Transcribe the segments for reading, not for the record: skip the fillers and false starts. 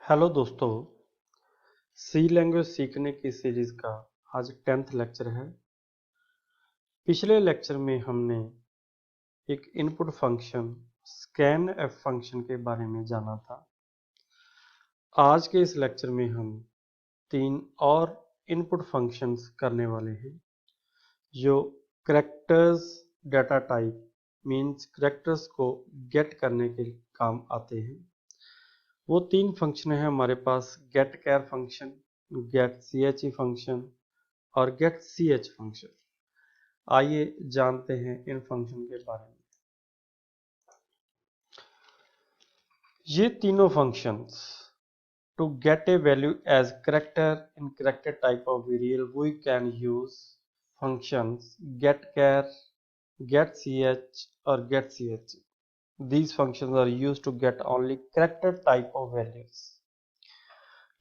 Hello दोस्तों। सी language सीखने की सीरीज का आज 10th लेक्चर है। पिछले लेक्चर में हमने एक इनपुट फंक्शन स्कैनएफ फंक्शन के बारे में जाना था। आज के इस लेक्चर में हम तीन और इनपुट फंक्शंस करने वाले हैं जो characters data type means characters को गेट करने के काम आते हैं। वो तीन फंक्शन है हमारे पास, गेट कैर फंक्शन, गेट ची फंक्शन और गेट ch फंक्शन। आइए जानते हैं इन फंक्शन के बारे में। ये तीनों functions to get a value as character in character type of variable we can use functions get char, get ch और get ch। These functions are used to get only character type of values।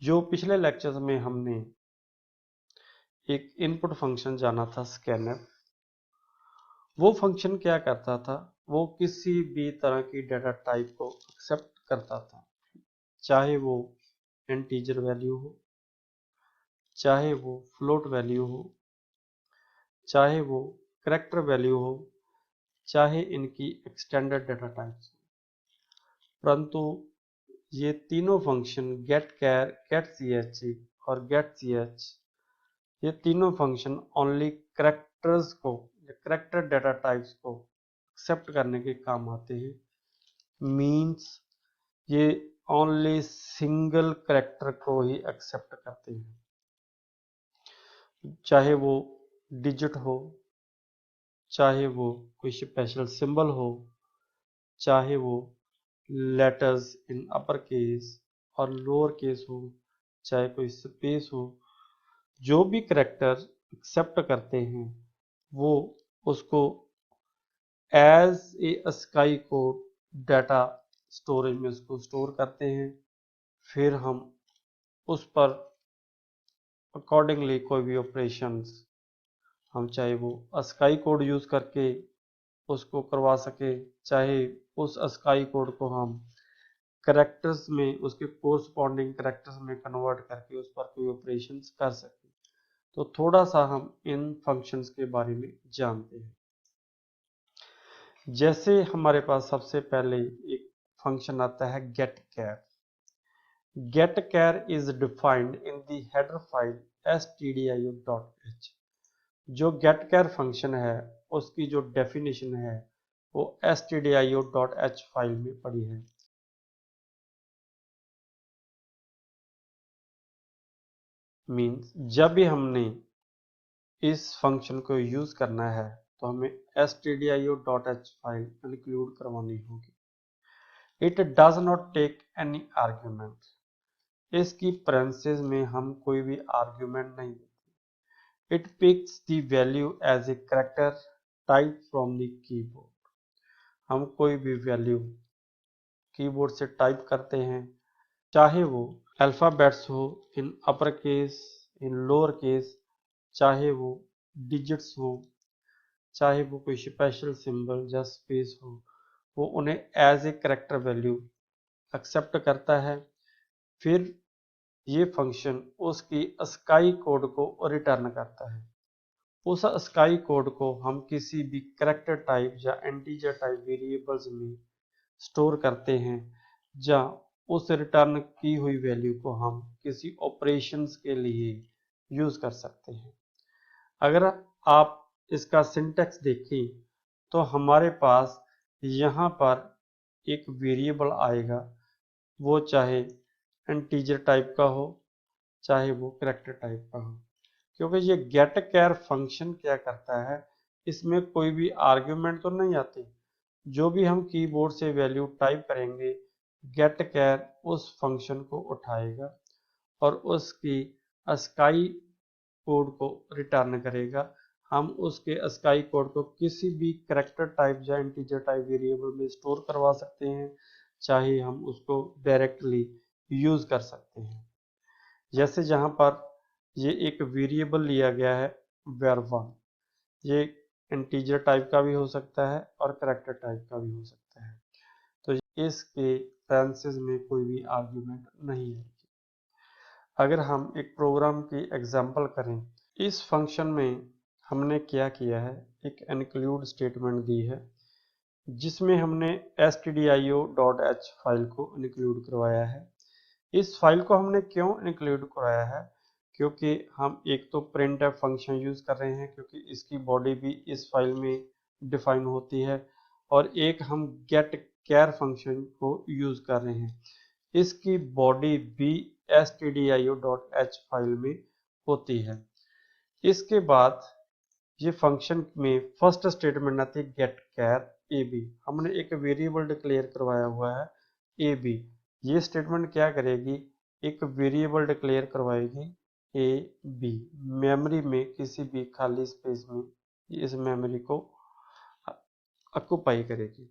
जो पिछले lectures में हमने एक input function जाना था scanf, वो function क्या करता था, वो किसी भी तरह की डाटा टाइप को एक्सेप्ट करता था, चाहे वो इंटीजर वैल्यू हो, चाहे वो फ्लोट वैल्यू हो, चाहे वो कैरेक्टर वैल्यू हो, चाहे इनकी एक्सटेंडेड डाटा टाइप्स हो। परंतु ये तीनों function gate char, get ch और गेट ch, ये तीनों फंक्शन ओनली कैरेक्टर्स को, कैरेक्टर डाटा टाइप्स को एक्सेप्ट करने के काम आते हैं। मींस ये ओनली सिंगल कैरेक्टर को ही एक्सेप्ट करते हैं, चाहे वो डिजिट हो, चाहे वो कोई स्पेशल सिंबल हो, चाहे वो लेटर्स इन अपर केस और लोअर केस हो, चाहे कोई स्पेस हो। जो भी कैरेक्टर एक्सेप्ट करते हैं वो उसको as a ASCII code data storage में उसको स्टोर करते हैं। फिर हम उस पर अकॉर्डिंगली कोई भी ऑपरेशंस, हम चाहे वो स्काई कोड यूज करके उसको करवा सके, चाहे उस स्काई कोड को हम कैरेक्टर्स में, उसके कोरस्पॉन्डिंग कैरेक्टर्स में कन्वर्ट करके उस पर कोई ऑपरेशंस कर सके। तो थोड़ा सा हम इन फंक्शंस के बारे में जानते हैं। जैसे हमारे पास सबसे पहले एक फंक्शन आता है get char. Get char is defined in the header file stdio.h। जो गेट कैर फंक्शन है उसकी जो डेफिनेशन है वो stdio.h फाइल में पड़ी है। मींस जब भी हमने इस फंक्शन को यूज करना है तो हमें stdio.h फाइल इंक्लूड करवानी होगी। It does not take any argument. इसकी प्रेफरेंसेस में हम कोई भी आर्ग्यूमेंट नहीं देते। It picks the value as a character type from the keyboard. हम कोई भी वैल्यू कीबोर्ड से टाइप करते हैं, चाहे वो अल्फाबेट्स हो in upper case, in lower case, चाहे वो डिजिट्स हो, चाहे वो कोई स्पेशल सिंबल या स्पेस हो, वो उन्हें as a character value accept करता है। फिर ये फंक्शन उसकी स्काई कोड को रिटर्न करता है। उस स्काई कोड को हम किसी भी कैरेक्टर टाइप या इंटीजर टाइप वेरिएबल्स में स्टोर करते हैं, या उस रिटर्न की हुई वैल्यू को हम किसी ऑपरेशंस के लिए यूज कर सकते हैं। अगर आप इसका सिंटेक्स देखें तो हमारे पास यहाँ पर एक वेरिएबल आएगा, वो चाहे इंटीजर टाइप का हो, चाहे वो कैरेक्टर टाइप का हो। क्योंकि ये गेट कैर फंक्शन क्या करता है, इसमें कोई भी आर्ग्यूमेंट तो नहीं आती। जो भी हम कीबोर्ड से वैल्यू टाइप करेंगे, गेट कैर उस फंक्शन को उठाएगा और उसकी स्काई कोड को रिटर्न करेगा। हम उसके स्काई कोड को किसी भी कैरेक्टर टाइप या इंटीजर टाइप वेरिएबल में स्टोर करवा सकते हैं, चाहे हम उसको डायरेक्टली यूज कर सकते हैं। जैसे जहां पर ये एक वेरिएबल लिया गया है var1, ये इंटीजर टाइप का भी हो सकता है और कैरेक्टर टाइप का भी हो सकता है। तो इसके रेफरेंसेस में कोई भी आर्ग्यूमेंट नहीं है। अगर हम एक प्रोग्राम की एग्जांपल करें, इस फंक्शन में हमने क्या किया है, एक इंक्लूड स्टेटमेंट दी है जिसमें हमने stdio.h फाइल को इंक्लूड करवाया है। इस फाइल को हमने क्यों इंक्लूड कराया है, क्योंकि हम एक तो printf फंक्शन यूज कर रहे हैं क्योंकि इसकी बॉडी भी इस फाइल में डिफाइन होती है, और एक हम getChar फंक्शन को यूज कर रहे हैं, इसकी बॉडी भी stdio.h फाइल में होती है। इसके बाद ये फंक्शन में फर्स्ट स्टेटमेंट आती है getChar ab। हमने एक वेरिएबल डिक्लेयर करवाया हुआ है ab। ये स्टेटमेंट क्या करेगी, एक वेरिएबल डिक्लेयर करवाएगी ab, मेमोरी में किसी भी खाली स्पेस में इस मेमोरी को ऑक्यूपाई करेगी।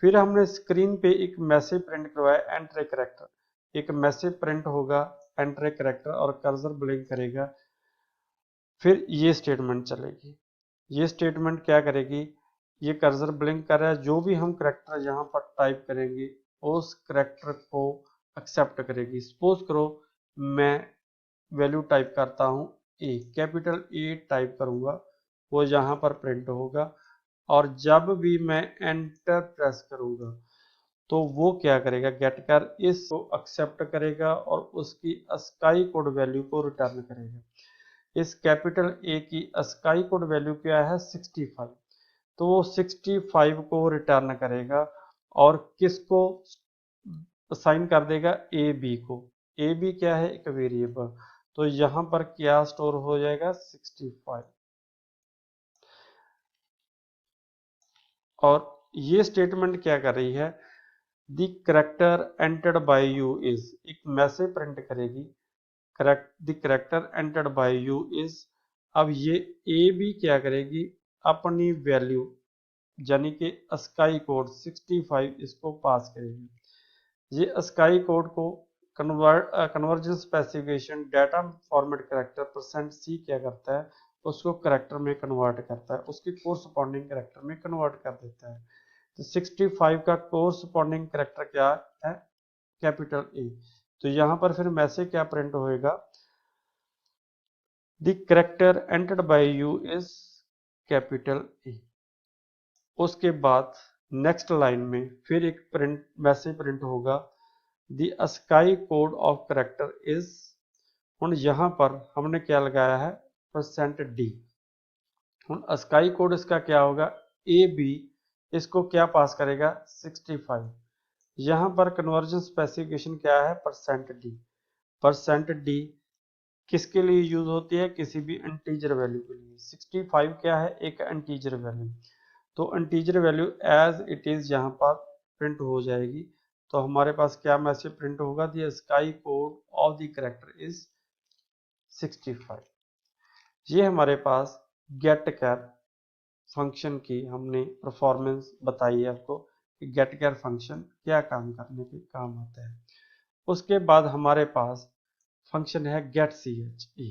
फिर हमने स्क्रीन पे एक मैसेज प्रिंट करवाया एंटर ए कैरेक्टर, एक मैसेज प्रिंट होगा एंटर ए कैरेक्टर और कर्सर ब्लिंक करेगा। फिर ये स्टेटमेंट चलेगी, ये स्टेटमेंट क्या करेगी, ये कर्सर ब्लिंक कर रहा है, जो भी हम करैक्टर यहाँ पर टाइप करेंगे उस करैक्टर को एक्सेप्ट करेगी। सपोज करो मैं वैल्यू टाइप करता हूँ ए, कैपिटल ए टाइप करूंगा, वो यहाँ पर प्रिंट होगा, और जब भी मैं एंटर प्रेस करूंगा तो वो क्या करेगा, getChar इसको एक्सेप्ट करेगा और उसकी ASCII कोड वैल्यू को रिटर्न करेगा। इस कैपिटल ए की ASCII कोड वैल्यू क्या है 65, तो वो 65 को रिटर्न करेगा और किसको असाइन कर देगा, ए बी को। ए बी क्या है, एक वेरिएबल, तो यहां पर क्या स्टोर हो जाएगा 65। और ये स्टेटमेंट क्या कर रही है, the character entered by you is, एक मैसेज प्रिंट करेगी, the character entered by you is. अब ये ए बी क्या करेगी, अपनी वैल्यू यानी कि ASCII कोड 65 इसको पास करेगी। ये ASCII कोड को conversion specification data format character %c क्या करता है, उसको करैक्टर में कन्वर्ट करता है, उसकी कोरस्पॉन्डिंग करैक्टर में कन्वर्ट कर देता है। तो 65 का कोरस्पॉन्डिंग करैक्टर क्या है, कैपिटल ए। तो यहाँ पर फिर मैसेज क्या प्रिंट होएगा, the character entered by you is capital A. उसके बाद नेक्स्ट लाइन में फिर एक मैसेज प्रिंट होगा, the ASCII code of character is. ਹੁਣ यहाँ पर हमने क्या लगाया है %d। ਹੁਣ ASCII कोड इसका क्या होगा, ए बी इसको क्या पास करेगा 65। यहाँ पर कन्वर्जन स्पेसिफिकेशन क्या है %d। %d किसके लिए यूज होती है, किसी भी इंटीजर वैल्यू के लिए। 65 क्या है, एक इंटीजर वैल्यू, तो integer value as it is यहाँ पर प्रिंट हो जाएगी। तो हमारे पास क्या मैसेज प्रिंट होगा, the ASCII code of the character is 65। ये हमारे पास getChar फंक्शन की हमने परफॉर्मेंस बताई है आपको कि getChar फंक्शन क्या काम करने के काम आता है। उसके बाद हमारे पास फंक्शन है getChe।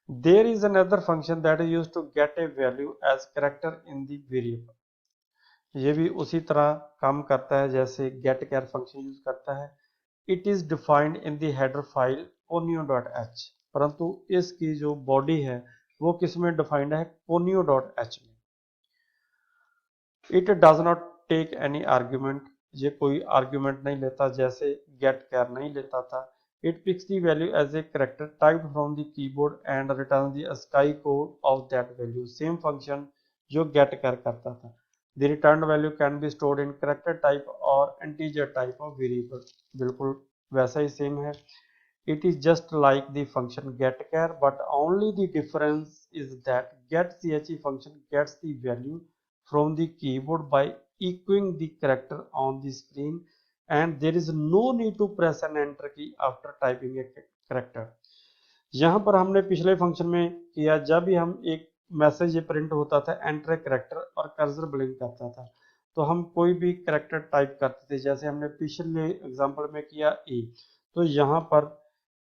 There is another function that is used to get a value as character in the variable। ये भी उसी तरह काम करता है जैसे getChar फंक्शन यूज करता है। It is defined in the header file conio.h, परंतु इसकी जो बॉडी है वो किस में डिफाइंड है, conio.h में। It does not take any argument, ये कोई आर्ग्यूमेंट नहीं लेता जैसे getChar नहीं लेता था। It picks the value as a character typed from the keyboard and returns the ASCII code of that value। Same function जो getChar करता था। The returned value can be stored in character type or integer type of variable। बिल्कुल वैसा ही same है। It is just like the function getChar, but only the difference is that getChe function gets the value from the keyboard by echoing the character on the screen, and there is no need to press an enter key after typing a character। यहाँ पर हमने पिछले function में किया, जब भी हम एक मैसेज ये प्रिंट होता था एंटर कैरेक्टर और कर्सर ब्लिंक करता था, तो हम कोई भी कैरेक्टर टाइप करते थे, जैसे हमने पिछले एग्जांपल में किया ए, तो यहाँ पर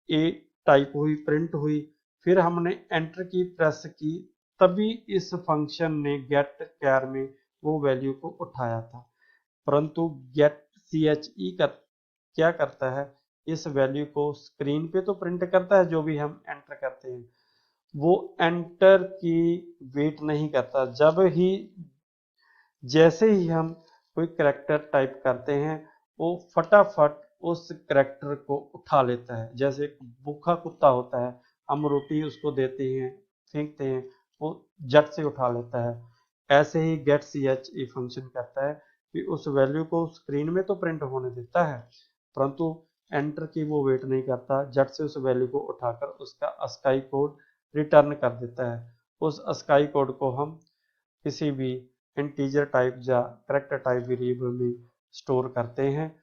ए टाइप हुई, प्रिंट हुई, फिर हमने एंटर की प्रेस की, तभी इस फंक्शन ने getChar में वो वैल्यू को उठाया था। परंतु getChe क्या करता है, इस वैल्यू को स्क्रीन पे तो प्रिंट करता है जो भी हम एंटर करते हैं, वो एंटर की वेट नहीं करता। जैसे ही हम कोई करैक्टर टाइप करते हैं वो फटाफट उस करैक्टर को उठा लेता है। जैसे एक भूखा कुत्ता होता है, हम रोटी उसको देते हैं, फेंकते हैं, वो झट से उठा लेता है। ऐसे ही get C H E function कहता है कि उस वैल्यू को स्क्रीन में तो प्रिंट होने देता है, परंतु एंटर की वो वेट नहीं करता, झट से उस वैल्यू को उठाकर उसका अस्काई कोड रिटर्न कर देता है। उस अस्काई कोड को हम किसी भी इंटीजर टाइप या कैरेक्टर टाइप वेरिएबल में स्टोर करते हैं,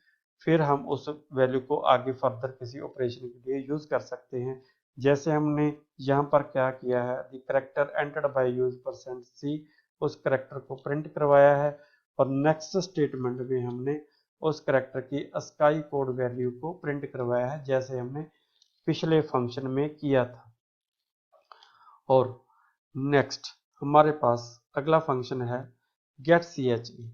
फिर हम उस वैल्यू को आगे फर्दर किसी ऑपरेशन के लिए यूज कर सकते हैं। जैसे हमने यहाँ पर क्या किया है, the character entered by use %c, उस कैरेक्टर को प्रिंट करवाया है, और नेक्स्ट स्टेटमेंट में हमने उस कैरेक्टर की अस्काई कोड वैल्यू को प्रिंट करवाया है, जैसे हमने पिछले फंक्शन में किया था। और नेक्स्ट हमारे पास अगला फंक्शन है गेट सी एच ई।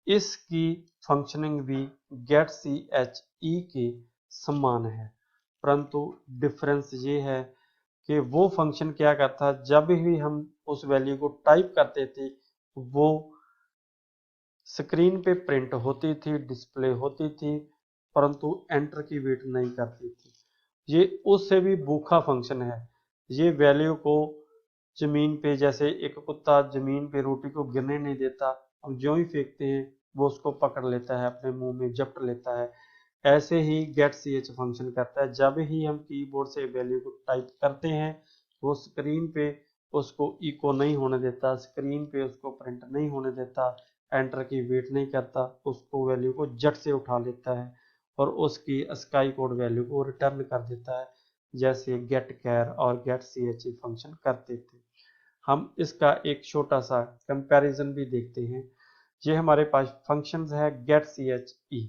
इसकी फंक्शनिंग भी गेट सी एच ई के समान है, परंतु डिफरेंस ये है कि वो फंक्शन क्या करता है, जब भी हम उस वैल्यू को टाइप करते थे वो स्क्रीन पे प्रिंट होती थी, डिस्प्ले होती थी, परंतु एंटर की वेट नहीं करती थी। ये उससे भी भूखा फंक्शन है। ये वैल्यू को जमीन पे, जैसे एक कुत्ता जमीन पे रोटी को गिरने नहीं देता, हम जो ही फेंकते हैं वो उसको पकड़ लेता है, अपने मुंह में जपट लेता है। ऐसे ही गेट सी एच फंक्शन करता है, जब ही हम कीबोर्ड से वैल्यू को टाइप करते हैं वो स्क्रीन पे उसको इको नहीं होने देता, स्क्रीन पे उसको प्रिंट नहीं होने देता, एंटर की वेट नहीं करता, उसको वैल्यू को झट से उठा लेता है और उसकी स्काई कोड वैल्यू को रिटर्न कर देता है, जैसे गेट कैर और get C H E function करते थे। हम इसका एक छोटा सा कंपैरिजन भी देखते हैं। ये हमारे पास फंक्शंस है get C H E.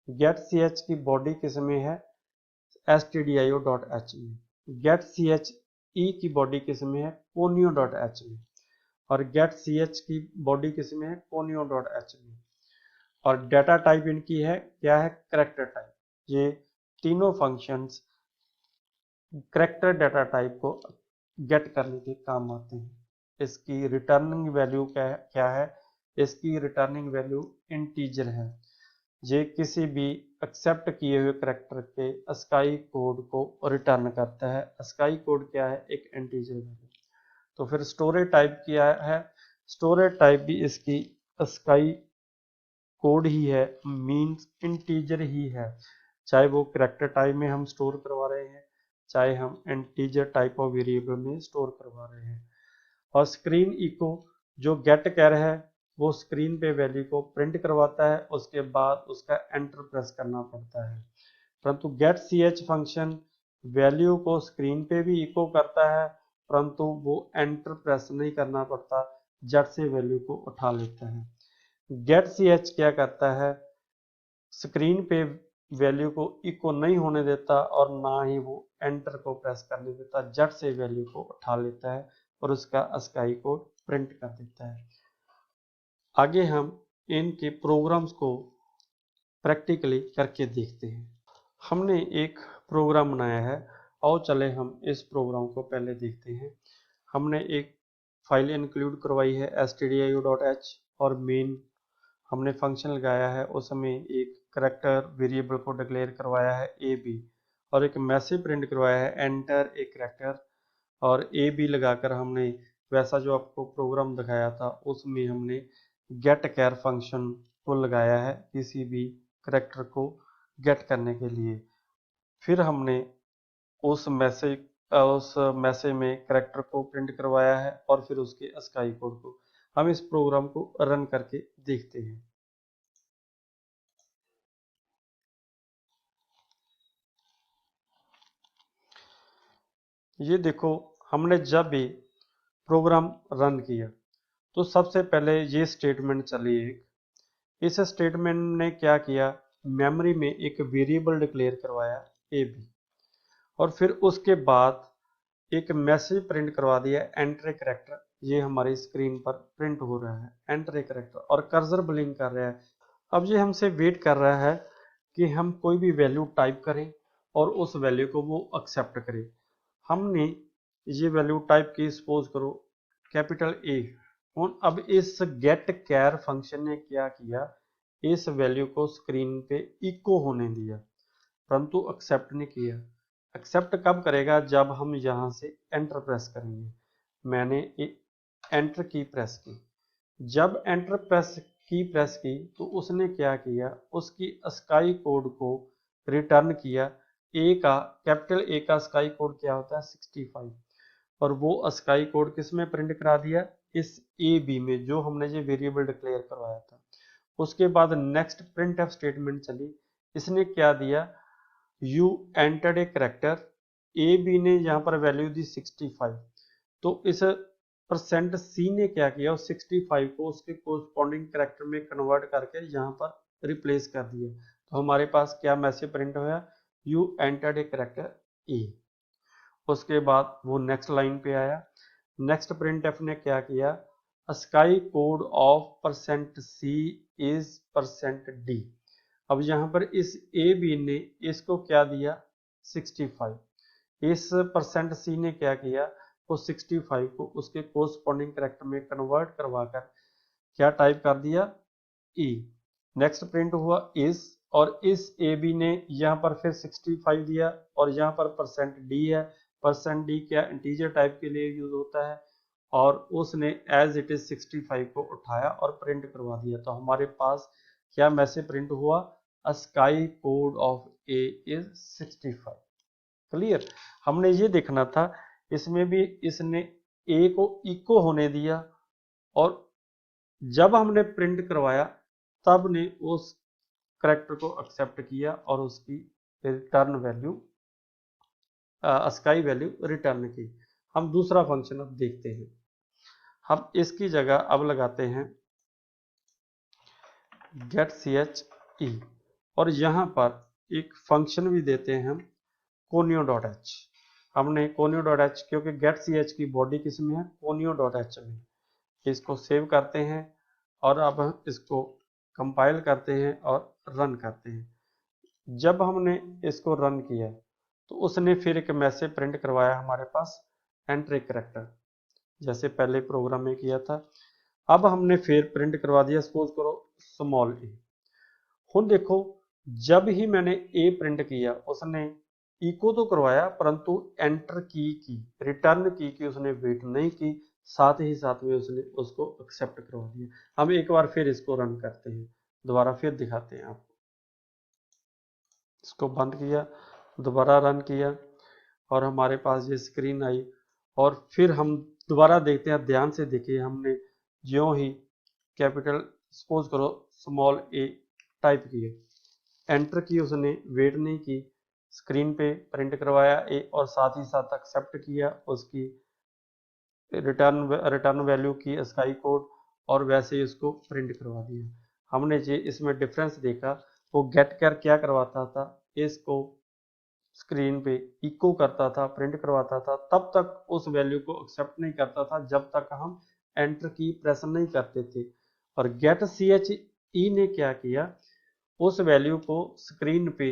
Get C H की बॉडी किस में है, stdio.h में। गेट सी एच ई की बॉडी किस में है, conio.h में। और गेट सी एच की बॉडी किस में है, conio.h में। और डाटा टाइप इनकी है क्या है, कैरेक्टर टाइप। ये तीनों फंक्शंस कैरेक्टर डाटा टाइप को गेट करने के काम आते हैं। इसकी रिटर्निंग वैल्यू क्या है, इसकी रिटर्निंग वैल्यू इंटीजर है। ये किसी भी एक्सेप्ट किए हुए कैरेक्टर के अस्काई कोड को रिटर्न करता है। अस्काई कोड क्या है, एक इंटीजर वैल्यू। तो फिर स्टोरेज टाइप क्या है, स्टोरेज टाइप भी इसकी अस्काई कोड ही है, मींस इंटीजर ही है। चाहे वो कैरेक्टर टाइप में हम स्टोर करवा रहे हैं, चाहे हम इंटीजर टाइप ऑफ वेरिएबल में स्टोर करवा रहे हैं। और स्क्रीन इको जो गेट कैर है वो स्क्रीन पे वैल्यू को प्रिंट करवाता है, उसके बाद उसका एंटर प्रेस करना पड़ता है। परंतु get C H function value को स्क्रीन पे भी इको करता है, परंतु वो एंटर प्रेस नहीं करना पड़ता, झट से वैल्यू को उठा लेता है। गेट सी एच क्या करता है, स्क्रीन पे वैल्यू को इको नहीं होने देता और ना ही वो एंटर को प्रेस करने देता, झट से वैल्यू को उठा लेता है और उसका अस्काई कोड प्रिंट कर देता है। आगे हम इनके प्रोग्राम्स को प्रैक्टिकली करके देखते हैं। हमने एक प्रोग्राम बनाया है, आओ चले हम इस प्रोग्राम को पहले देखते हैं। हमने एक फाइल इंक्लूड करवाई है stdio.h और मेन हमने फंक्शन लगाया है, उसमें एक करैक्टर वेरिएबल को डिक्लेयर करवाया है ए बी, और एक मैसेज प्रिंट करवाया है एंटर ए करैक्टर, और ए बी लगाकर हमने वैसा जो आपको प्रोग्राम दिखाया था उसमें हमने गेट कैर फंक्शन को लगाया है किसी भी करैक्टर को गेट करने के लिए। फिर हमने उस मैसेज में करैक्टर को प्रिंट करवाया है और फिर उसके अस्काई कोड को। हम इस प्रोग्राम को रन करके देखते हैं। ये देखो, हमने जब भी प्रोग्राम रन किया तो सबसे पहले ये स्टेटमेंट चली एक। इस स्टेटमेंट ने क्या किया, मेमोरी में एक वेरिएबल डिक्लेयर करवाया ए बी, और फिर उसके बाद एक मैसेज प्रिंट करवा दिया एंटर ए करैक्टर। ये हमारी स्क्रीन पर प्रिंट हो रहा है एंटर ए करैक्टर, और कर्सर ब्लिंक कर रहा है। अब ये हमसे वेट कर रहा है कि हम कोई भी वैल्यू टाइप करें और उस वैल्यू को वो एक्सेप्ट करे। हमने ये वैल्यू टाइप की, सपोज करो कैपिटल ए। अब इस गेट कैर फंक्शन ने क्या किया, इस वैल्यू को स्क्रीन पे इको होने दिया, परंतु एक्सेप्ट नहीं किया। एक्सेप्ट कब करेगा, जब हम यहाँ से एंटर प्रेस करेंगे। मैंने एंटर की प्रेस की, जब एंटर प्रेस की तो उसने क्या किया, उसकी स्काई कोड को रिटर्न किया। ए का, कैपिटल ए का स्काई कोड क्या होता है 65, और वो स्काई कोड किस में प्रिंट करा दिया, इस ए बी में, जो हमने ये वेरिएबल डिक्लेयर करवाया था। उसके बाद नेक्स्ट प्रिंट एफ स्टेटमेंट चली, इसने क्या दिया, you entered a character. A B ने यहाँ पर वैल्यू दी 65, तो इस परसेंट सी ने क्या किया, उस 65 को उसके कोरस्पॉन्डिंग करेक्टर में कन्वर्ट करके यहाँ पर रिप्लेस कर दिया। तो हमारे पास क्या मैसेज प्रिंट हुआ, यू एंटर्ड ए करेक्टर ए। उसके बाद वो नेक्स्ट लाइन पे आया, नेक्स्ट प्रिंट एफ ने क्या किया, ASCII code of percent C is percent D. अब यहाँ पर इस ए बी ने इसको क्या दिया 65, इस परसेंट सी ने क्या किया, वो 65 को उसके कोरस्पॉन्डिंग करेक्टर में कन्वर्ट करवाकर क्या टाइप कर दिया, ई। नेक्स्ट प्रिंट हुआ इस, और इस ए बी ने यहाँ पर फिर 65 दिया, और यहाँ पर परसेंट डी है। परसेंट डी क्या इंटीजर टाइप के लिए यूज होता है, और उसने एज इट इज 65 को उठाया और प्रिंट करवा दिया। तो हमारे पास क्या मैसेज प्रिंट हुआ, sky code of A is 65। Clear. हमने ये देखना था, इसमें भी इसने ए को इको होने दिया, और जब हमने प्रिंट करवाया तब ने उस करेक्टर को एक्सेप्ट किया और उसकी return value, sky value return की। हम दूसरा फंक्शन अब देखते हैं। हम इसकी जगह अब लगाते हैं गेट सी एच ई, और यहाँ पर एक फंक्शन भी देते हैं हम कोनियो डॉट एच। हमने कोनियो डॉट एच, क्योंकि गेट सी एच की बॉडी किस में है, कोनियो डॉट एच में। इसको सेव करते हैं और अब हम इसको कंपाइल करते हैं और रन करते हैं। जब हमने इसको रन किया तो उसने फिर एक मैसेज प्रिंट करवाया हमारे पास, एंटर ए करेक्टर, जैसे पहले प्रोग्राम में किया था। अब हमने फिर प्रिंट करवा दिया, सपोज करो स्मॉल ए। हुन देखो, जब ही मैंने ए प्रिंट किया उसने इको तो करवाया, परंतु एंटर की रिटर्न की उसने वेट नहीं की, साथ ही साथ में उसने उसको एक्सेप्ट करवा दिया। हम एक बार फिर इसको रन करते हैं, दोबारा फिर दिखाते हैं आपको। इसको बंद किया, दोबारा रन किया, और हमारे पास ये स्क्रीन आई। और फिर हम दोबारा देखते हैं, ध्यान से देखिए, हमने ज्यों ही कैपिटल सपोज करो स्मॉल ए टाइप किए, एंटर की उसने वेट नहीं की, स्क्रीन पे प्रिंट करवाया ए, और साथ ही साथ एक्सेप्ट किया उसकी रिटर्न वैल्यू की स्काई कोड, और वैसे ही उसको प्रिंट करवा दिया। हमने ये इसमें डिफरेंस देखा, वो गेट कर क्या करवाता था, इसको स्क्रीन पे इको करता था, प्रिंट करवाता था, तब तक उस वैल्यू को एक्सेप्ट नहीं करता था जब तक हम एंटर की प्रेस नहीं करते थे। और गेट सी एच ई ने क्या किया, उस वैल्यू को स्क्रीन पे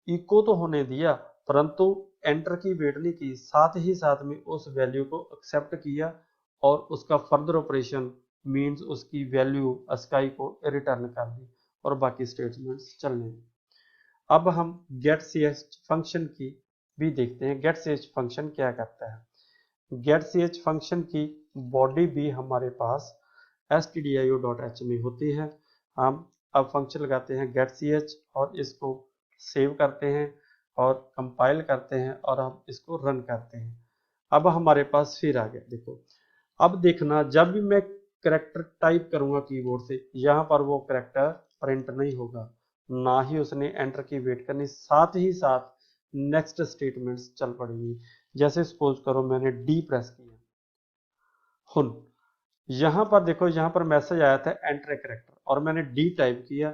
इको तो होने दिया, परंतु एंटर की वेट नहीं की, साथ ही साथ में उस वैल्यू को एक्सेप्ट किया, और उसका फर्दर ऑपरेशन मींस उसकी वैल्यू स्काई को रिटर्न कर दी, और बाकी स्टेटमेंट्स चलने। अब हम गेट सी एच फंक्शन की भी देखते हैं। गेट सी एच फंक्शन क्या करता है, गेट सी एच फंक्शन की बॉडी भी हमारे पास stdio.h में होती है। हम अब फंक्शन लगाते हैं गेट सी एच, और इसको सेव करते हैं और कंपाइल करते हैं, और हम इसको रन करते हैं। अब हमारे पास फिर आ गया, देखो अब देखना, जब भी मैं करेक्टर टाइप करूंगा कीबोर्ड से, यहाँ पर वो करेक्टर प्रिंट नहीं होगा, ना ही उसने एंटर की वेट करनी, साथ ही साथ नेक्स्ट स्टेटमेंट्स चल पड़ेगी। जैसे सपोज करो मैंने डी प्रेस किया, हुन यहाँ पर देखो, यहाँ पर मैसेज आया था एंटर ए करेक्टर, और मैंने डी टाइप किया,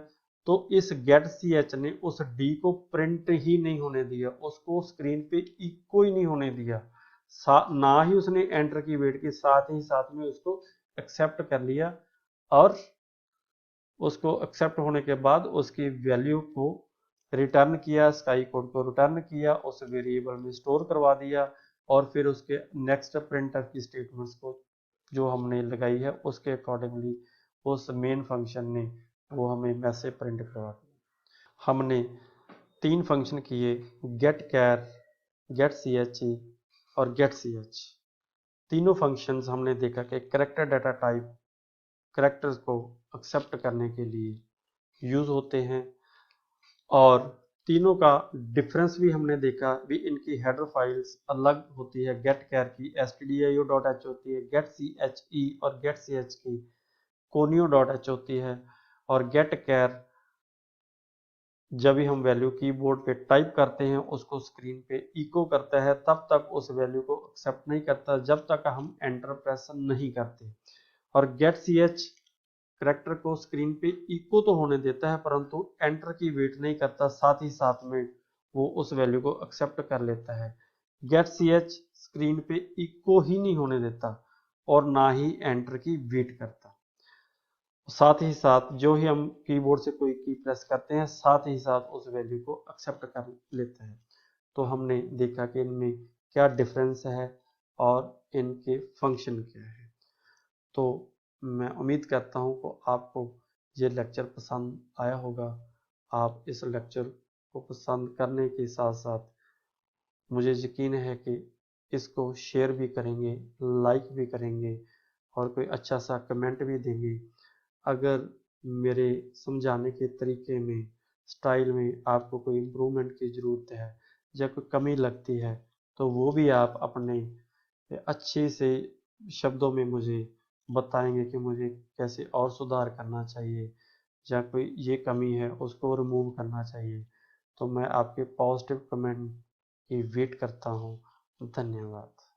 तो इस गेट सी एच ने उस डी को प्रिंट ही नहीं होने दिया, उसको स्क्रीन पे इको ही नहीं होने दिया, ना ही उसने एंटर की वेट की, साथ ही साथ में उसको एक्सेप्ट कर लिया, और उसको एक्सेप्ट होने के बाद उसकी वैल्यू को रिटर्न किया, स्काई कोड को रिटर्न किया, उस वेरिएबल में स्टोर करवा दिया और फिर उसके नेक्स्ट प्रिंटफ की स्टेटमेंट्स को जो हमने लगाई है उसके अकॉर्डिंगली उस मेन फंक्शन ने वो हमें मैसेज प्रिंट करवा दिया। हमने 3 फंक्शन किए, गेट कैर, गेट ची और गेट ch। तीनों फंक्शंस हमने देखा कि कैरेक्टर डाटा टाइप कैरेक्टर्स को एक्सेप्ट करने के लिए यूज होते हैं और तीनों का डिफरेंस भी हमने देखा भी। इनकी हेडर फाइल्स अलग होती है, गेट कैर की stdio.h होती है, गेट चे और गेट ch की conio.h होती है और गेट कैर जब भी हम वैल्यू कीबोर्ड पे टाइप करते हैं उसको स्क्रीन पे इको करता है, तब तक उस वैल्यू को एक्सेप्ट नहीं करता जब तक हम एंटर प्रेस नहीं करते। और गेट ch करेक्टर को स्क्रीन पे इको तो होने देता है परंतु एंटर की वेट नहीं करता, साथ ही साथ में वो उस वैल्यू को एक्सेप्ट कर लेता है। गेट ch स्क्रीन पे इको ही नहीं होने देता और ना ही एंटर की वेट करता। साथ ही साथ जो ही हम कीबोर्ड से कोई की प्रेस करते हैं साथ ही साथ उस वैल्यू को एक्सेप्ट कर लेते हैं। तो हमने देखा कि इनमें क्या डिफरेंस है और इनके फंक्शन क्या है। तो मैं उम्मीद करता हूँ कि आपको ये लेक्चर पसंद आया होगा। आप इस लेक्चर को पसंद करने के साथ साथ मुझे यकीन है कि इसको शेयर भी करेंगे, लाइक भी करेंगे और कोई अच्छा सा कमेंट भी देंगे। अगर मेरे समझाने के तरीके में, स्टाइल में आपको कोई इम्प्रूवमेंट की ज़रूरत है या कोई कमी लगती है तो वो भी आप अपने अच्छे से शब्दों में मुझे बताएंगे कि मुझे कैसे और सुधार करना चाहिए या कोई ये कमी है उसको रिमूव करना चाहिए। तो मैं आपके पॉजिटिव कमेंट की वेट करता हूँ। धन्यवाद।